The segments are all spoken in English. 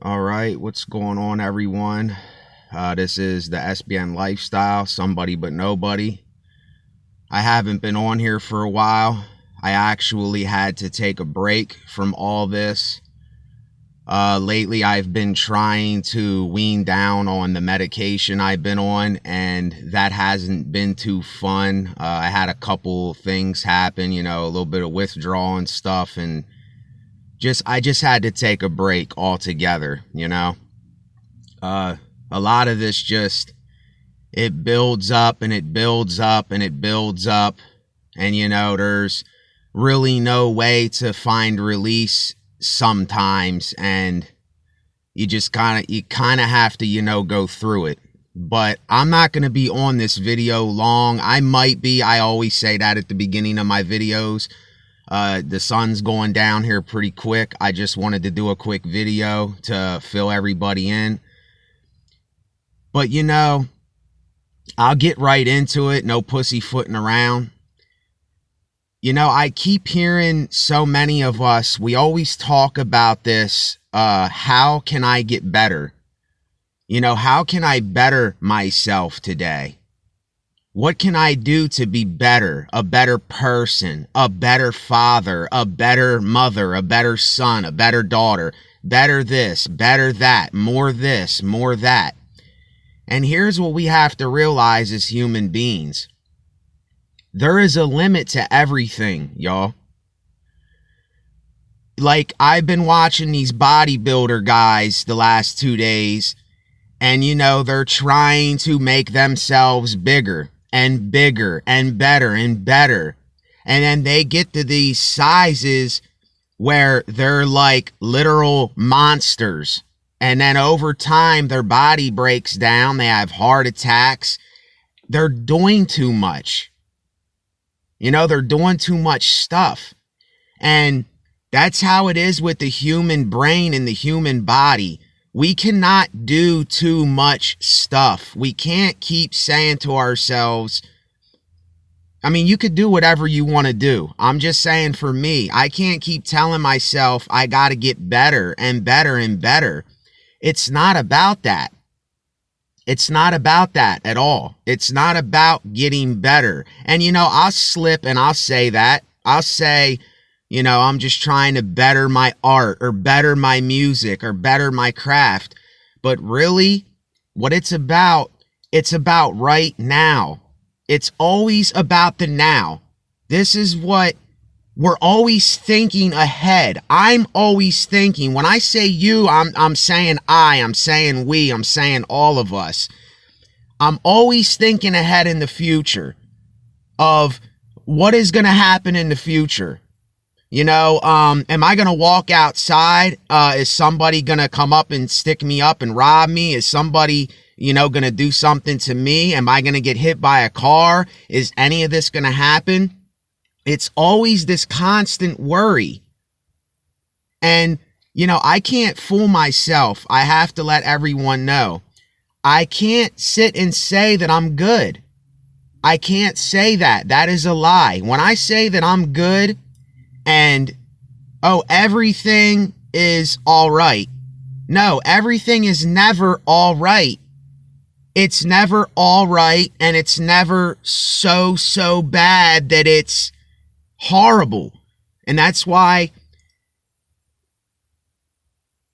All right, what's going on, everyone? This is the SBN Lifestyle, somebody but nobody. I haven't been on here for a while. I actually had to take a break from all this. Lately, I've been trying to wean down on the medication I've been on, and that hasn't been too fun. I had a couple things happen, a little bit of withdrawal and stuff, and I just had to take a break altogether. A lot of this it builds up and it builds up and it builds up, and there's really no way to find release sometimes, and you kind of have to go through it. But I'm not going to be on this video long. I might be. I always say that at the beginning of my videos. The sun's going down here pretty quick. I just wanted to do a quick video to fill everybody in. But I'll get right into it. No pussyfooting around. I keep hearing so many of us, we always talk about this. How can I get better? How can I better myself today? What can I do to be better, a better person, a better father, a better mother, a better son, a better daughter, better this, better that, more this, more that? And here's what we have to realize as human beings. There is a limit to everything, y'all. Like, I've been watching these bodybuilder guys the last 2 days, and they're trying to make themselves bigger and bigger and better and better. And then they get to these sizes where they're like literal monsters. And then over time, their body breaks down. They have heart attacks. They're doing too much. They're doing too much stuff. And that's how it is with the human brain and the human body. We cannot do too much stuff. We can't keep saying to ourselves, you could do whatever you want to do. I'm just saying, for me, I can't keep telling myself I got to get better and better and better. It's not about that. It's not about that at all. It's not about getting better. And, I'll slip and I'll say that. I'll say, I'm just trying to better my art or better my music or better my craft. But really, what it's about right now. It's always about the now. This is what we're always thinking ahead. I'm always thinking. When I say you, I'm saying I'm saying we, I'm saying all of us. I'm always thinking ahead in the future of what is going to happen in the future. Am I going to walk outside? Is somebody going to come up and stick me up and rob me? Is somebody, going to do something to me? Am I going to get hit by a car? Is any of this going to happen? It's always this constant worry. And, I can't fool myself. I have to let everyone know. I can't sit and say that I'm good. I can't say that. That is a lie. When I say that I'm good and, everything is all right. No, everything is never all right. It's never all right, and it's never so bad that it's horrible. And that's why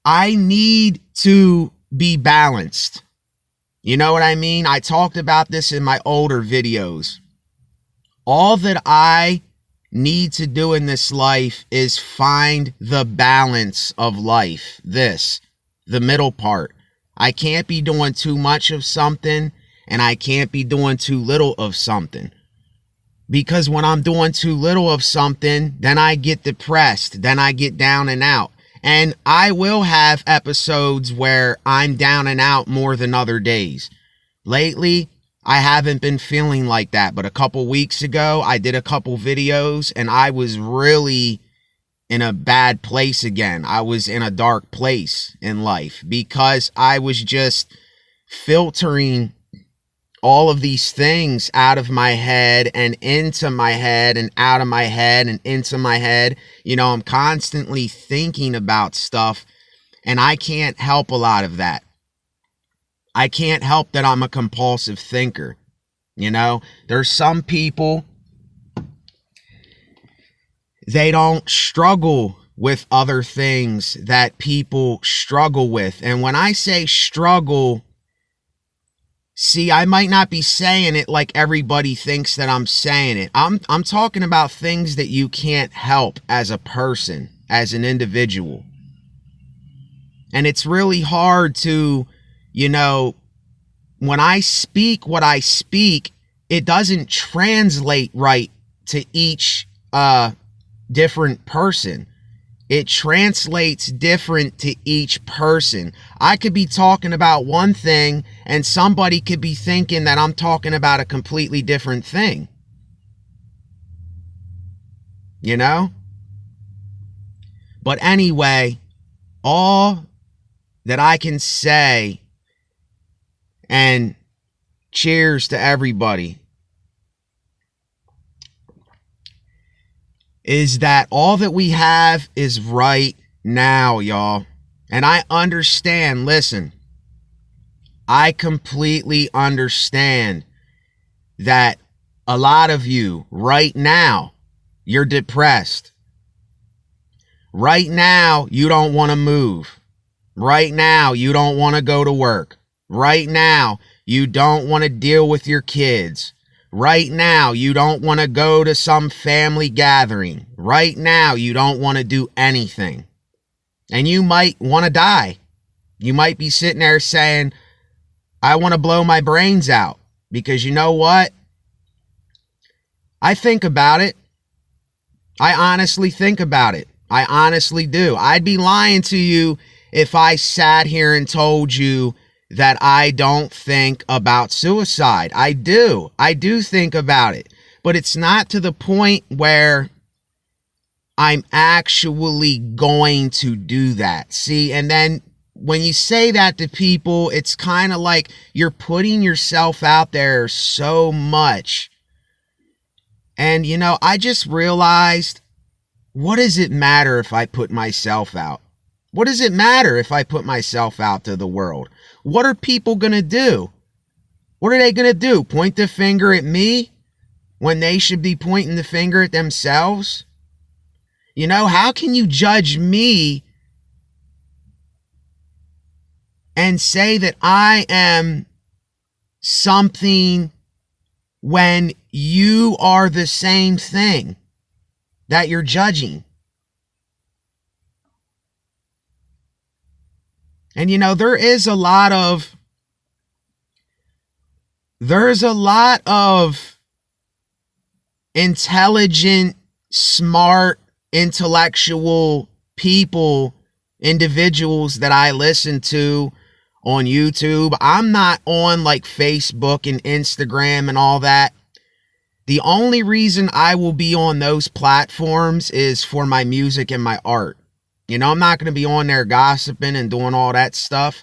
I need to be balanced. You know what I mean? I talked about this in my older videos. All that I need to do in this life is find the balance of life. The middle part. I can't be doing too much of something, and I can't be doing too little of something. Because when I'm doing too little of something, then I get depressed. Then I get down and out. And I will have episodes where I'm down and out more than other days. Lately, I haven't been feeling like that. But a couple weeks ago, I did a couple videos and I was really in a bad place again. I was in a dark place in life because I was just filtering all of these things out of my head and into my head and out of my head and into my head. I'm constantly thinking about stuff And I can't help a lot of that. I can't help that I'm a compulsive thinker. You know, there's some people, they don't struggle with other things that people struggle with. And when I say struggle, see, I might not be saying it like everybody thinks that I'm saying it. I'm talking about things that you can't help as a person, as an individual. And it's really hard to, you know, when I speak what I speak, it doesn't translate right to each different person. It translates different to each person. I could be talking about one thing and somebody could be thinking that I'm talking about a completely different thing. You know? But anyway, all that I can say, and cheers to everybody, is that all that we have is right now, y'all. And I understand, listen, I completely understand that a lot of you right now, you're depressed. Right now, you don't want to move. Right now, you don't want to go to work. Right now, you don't want to deal with your kids. Right now, you don't want to go to some family gathering. Right now, you don't want to do anything. And you might want to die. You might be sitting there saying, I want to blow my brains out. Because you know what? I think about it. I honestly think about it. I honestly do. I'd be lying to you if I sat here and told you that I don't think about suicide. I do. I do think about it. But it's not to the point where I'm actually going to do that. See, and then when you say that to people, it's kind of like you're putting yourself out there so much. And, you know, I just realized, what does it matter if I put myself out? What does it matter if I put myself out to the world? What are people going to do? What are they going to do? Point the finger at me when they should be pointing the finger at themselves? You know, how can you judge me and say that I am something when you are the same thing that you're judging? And you know, there's a lot of intelligent, smart, intellectual people, individuals that I listen to on YouTube. I'm not on like Facebook and Instagram and all that. The only reason I will be on those platforms is for my music and my art. You know, I'm not going to be on there gossiping and doing all that stuff.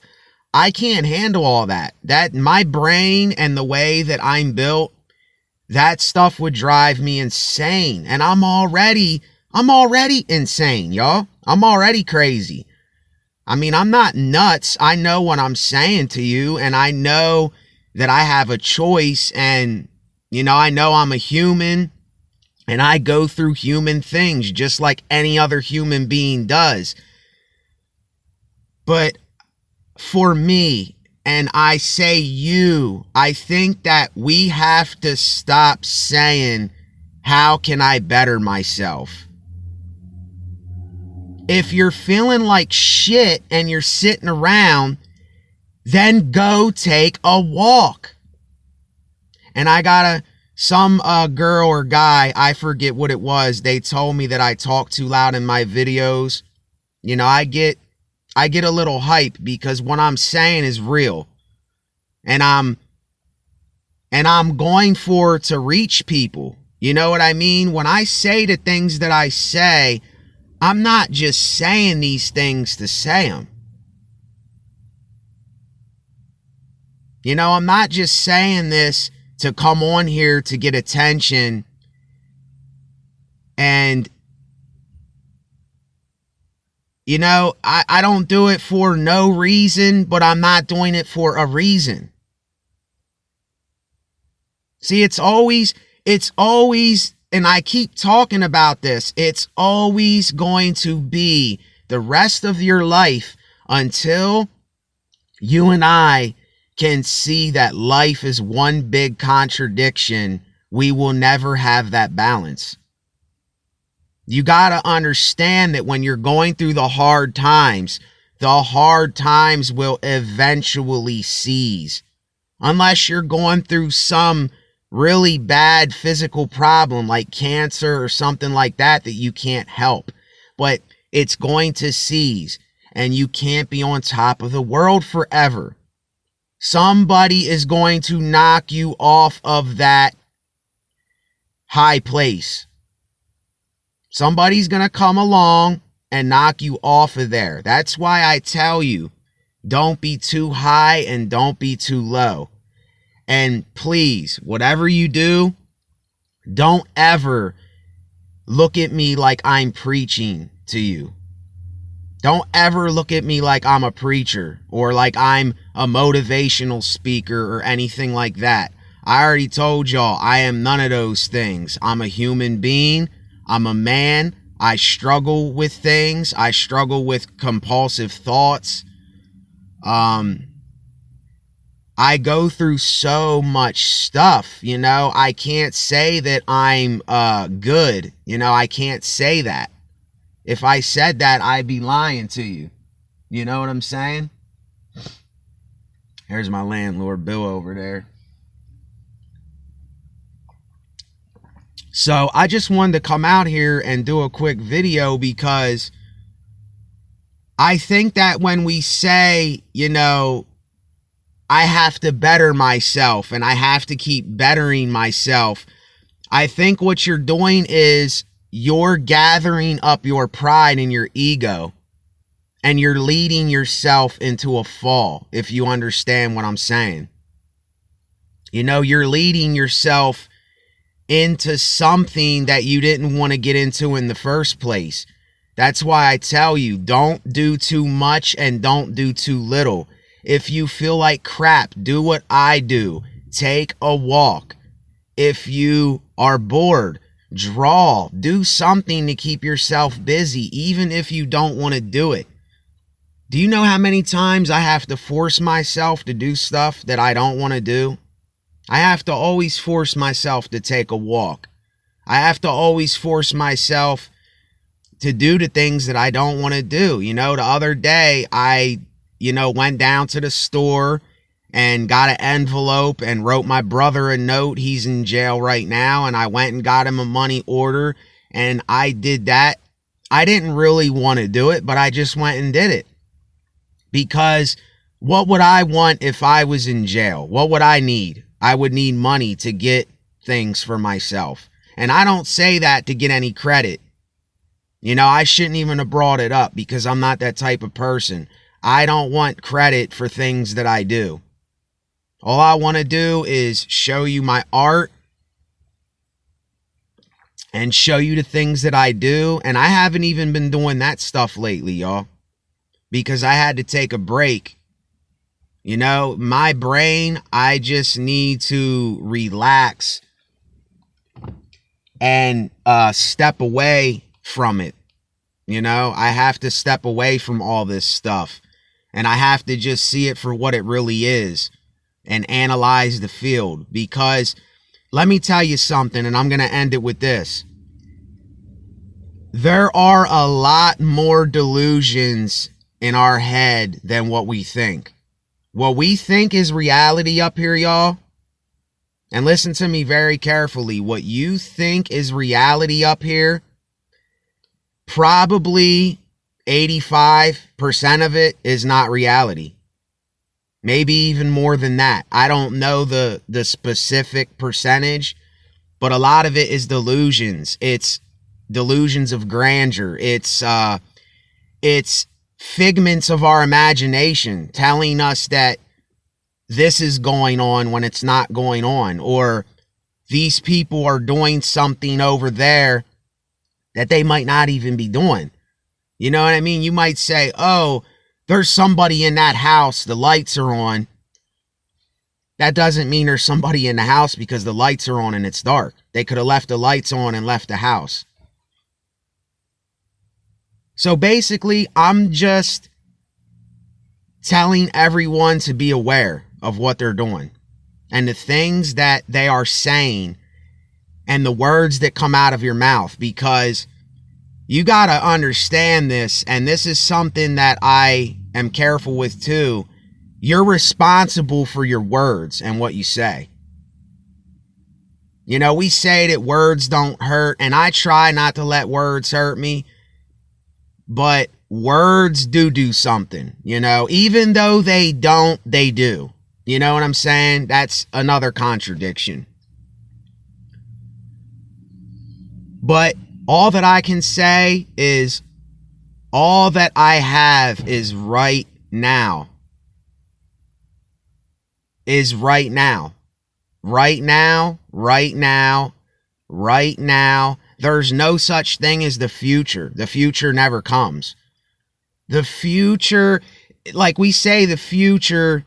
I can't handle all that. My brain and the way that I'm built, that stuff would drive me insane. And I'm already insane, y'all. I'm already crazy. I mean, I'm not nuts. I know what I'm saying to you, and I know that I have a choice, and, you know, I know I'm a human. And I go through human things just like any other human being does. But for me, and I say you, I think that we have to stop saying, how can I better myself? If you're feeling like shit and you're sitting around, then go take a walk. And I got some girl or guy, I forget what it was, they told me that I talk too loud in my videos. You know, I get a little hype because what I'm saying is real. And I'm going for to reach people. You know what I mean? When I say the things that I say, I'm not just saying these things to say them. You know, I'm not just saying this to come on here to get attention and You know, I don't do it for no reason, but I'm not doing it for a reason. See, it's always, and I keep talking about this, it's always going to be the rest of your life until you and I can see that life is one big contradiction. We will never have that balance. You got to understand that when you're going through the hard times will eventually cease. Unless you're going through some really bad physical problem like cancer or something like that you can't help. But it's going to cease, and you can't be on top of the world forever. Somebody is going to knock you off of that high place. Somebody's going to come along and knock you off of there. That's why I tell you, don't be too high and don't be too low. And please, whatever you do, don't ever look at me like I'm preaching to you. Don't ever look at me like I'm a preacher or like I'm a motivational speaker or anything like that. I already told y'all I am none of those things. I'm a human being. I'm a man. I struggle with things. I struggle with compulsive thoughts. I go through so much stuff, you know. I can't say that I'm good. You know, I can't say that. If I said that, I'd be lying to you. You know what I'm saying? Here's my landlord, Bill, over there. So I just wanted to come out here and do a quick video because I think that when we say, you know, I have to better myself and I have to keep bettering myself, I think what you're doing is you're gathering up your pride and your ego, and you're leading yourself into a fall, if you understand what I'm saying. You know, you're leading yourself into something that you didn't want to get into in the first place. That's why I tell you, don't do too much and don't do too little. If you feel like crap, do what I do. Take a walk. If you are bored, draw. Do something to keep yourself busy, even if you don't want to do it. Do you know how many times I have to force myself to do stuff that I don't want to do? I have to always force myself to take a walk. I have to always force myself to do the things that I don't want to do. You know, the other day I went down to the store and got an envelope and wrote my brother a note. He's in jail right now. And I went and got him a money order, and I did that. I didn't really want to do it, but I just went and did it. Because what would I want if I was in jail? What would I need? I would need money to get things for myself. And I don't say that to get any credit. You know, I shouldn't even have brought it up because I'm not that type of person. I don't want credit for things that I do. All I want to do is show you my art and show you the things that I do. And I haven't even been doing that stuff lately, y'all, because I had to take a break. You know, my brain, I just need to relax and step away from it. You know, I have to step away from all this stuff, and I have to just see it for what it really is and analyze the field. Because let me tell you something, and I'm going to end it with this. There are a lot more delusions in our head than what we think. What we think is reality up here, y'all, and listen to me very carefully. What you think is reality up here, probably 85% of it is not reality. Maybe even more than that. I don't know the specific percentage, but a lot of it is delusions. It's delusions of grandeur. It's figments of our imagination telling us that this is going on when it's not going on, or these people are doing something over there that they might not even be doing. You know what I mean? You might say, oh, there's somebody in that house, the lights are on. That doesn't mean there's somebody in the house because the lights are on and it's dark. They could have left the lights on and left the house. So basically, I'm just telling everyone to be aware of what they're doing and the things that they are saying and the words that come out of your mouth, because you got to understand this, and this is something that I am careful with too. You're responsible for your words and what you say. You know, we say that words don't hurt, and I try not to let words hurt me, but words do something, you know, even though they don't, they do. You know what I'm saying? That's another contradiction. But all that I can say is all that I have is right now. Is right now. Right now, right now, right now. There's no such thing as the future. The future never comes. The future, like we say, the future,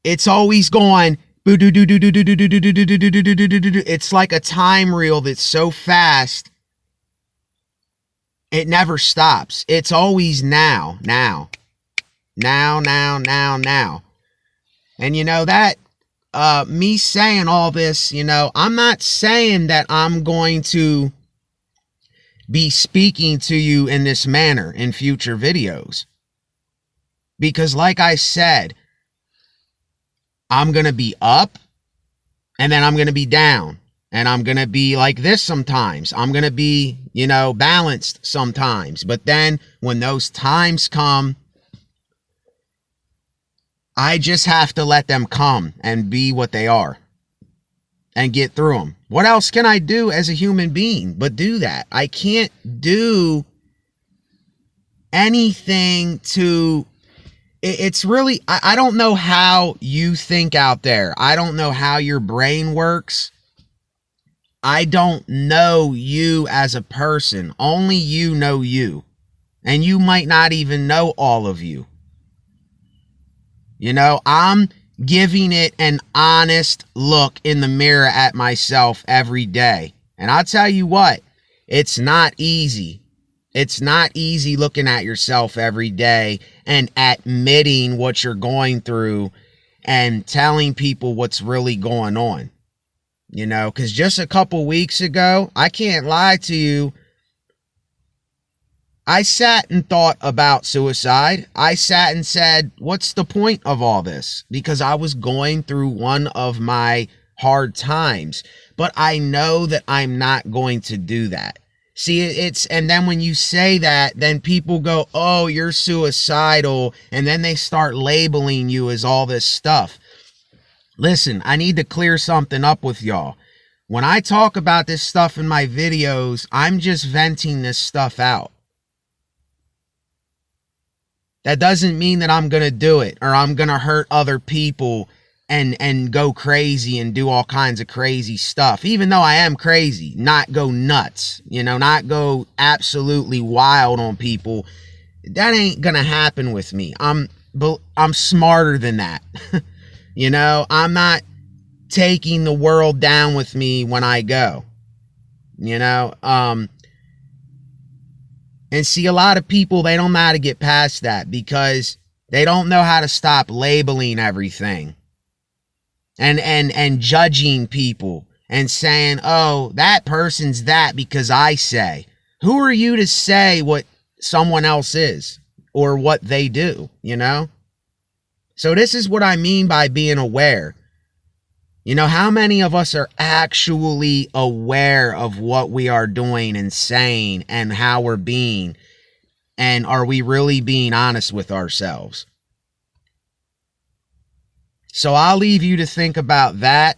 it's always going. It's like a time reel that's so fast, it never stops. It's always now. And you know that, me saying all this, you know, I'm not saying that I'm going to be speaking to you in this manner in future videos. Because like I said, I'm going to be up and then I'm going to be down. And I'm going to be like this sometimes. I'm going to be, you know, balanced sometimes. But then when those times come, I just have to let them come and be what they are and get through them. What else can I do as a human being but do that? I can't do anything to... It's really... I don't know how you think out there. I don't know how your brain works. I don't know you as a person. Only you know you. And you might not even know all of you. You know, I'm giving it an honest look in the mirror at myself every day. And I'll tell you what, it's not easy. It's not easy looking at yourself every day and admitting what you're going through and telling people what's really going on. You know, because just a couple weeks ago, I can't lie to you, I sat and thought about suicide. I sat and said, what's the point of all this? Because I was going through one of my hard times. But I know that I'm not going to do that. See, and then when you say that, then people go, oh, you're suicidal. And then they start labeling you as all this stuff. Listen, I need to clear something up with y'all. When I talk about this stuff in my videos, I'm just venting this stuff out. That doesn't mean that I'm going to do it or I'm going to hurt other people and go crazy and do all kinds of crazy stuff. Even though I am crazy, not go nuts, you know, not go absolutely wild on people. That ain't going to happen with me. I'm smarter than that. You know, I'm not taking the world down with me when I go. You know, and see, a lot of people, they don't know how to get past that because they don't know how to stop labeling everything and judging people and saying, oh, that person's that because I say. Who are you to say what someone else is or what they do, you know? So this is what I mean by being aware. You know, how many of us are actually aware of what we are doing and saying and how we're being? And are we really being honest with ourselves? So I'll leave you to think about that.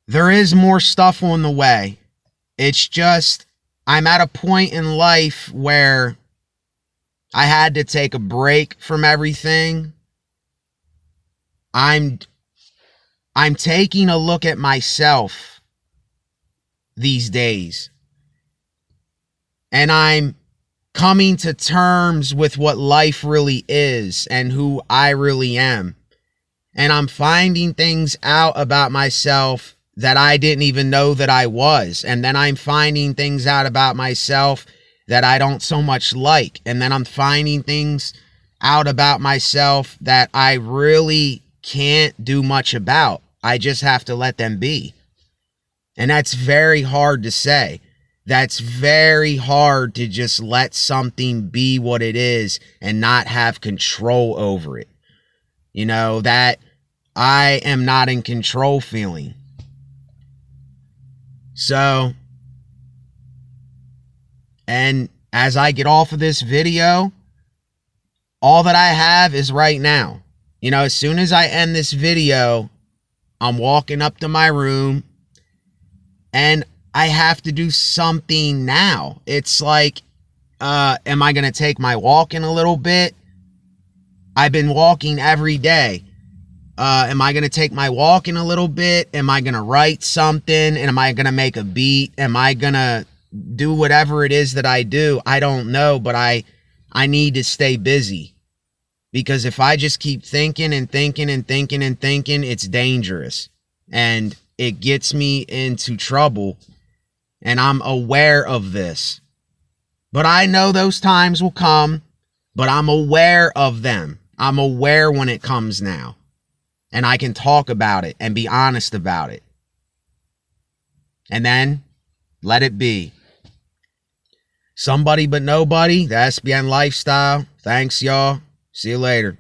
There is more stuff on the way. It's just, I'm at a point in life where I had to take a break from everything. I'm taking a look at myself these days. And I'm coming to terms with what life really is and who I really am. And I'm finding things out about myself that I didn't even know that I was. And then I'm finding things out about myself that I don't so much like. And then I'm finding things out about myself that I really can't do much about. I just have to let them be. And that's very hard to say. That's very hard to just let something be what it is and not have control over it. You know, that I am not in control feeling. So, and as I get off of this video, all that I have is right now. You know, as soon as I end this video, I'm walking up to my room and I have to do something now. It's like, am I going to take my walk in a little bit? I've been walking every day. Am I going to take my walk in a little bit? Am I going to write something? And am I going to make a beat? Am I going to do whatever it is that I do? I don't know, but I need to stay busy. Because if I just keep thinking and thinking and thinking and thinking, it's dangerous. And it gets me into trouble. And I'm aware of this. But I know those times will come. But I'm aware of them. I'm aware when it comes now. And I can talk about it and be honest about it. And then let it be. Somebody but nobody. The SBN lifestyle. Thanks, y'all. See you later.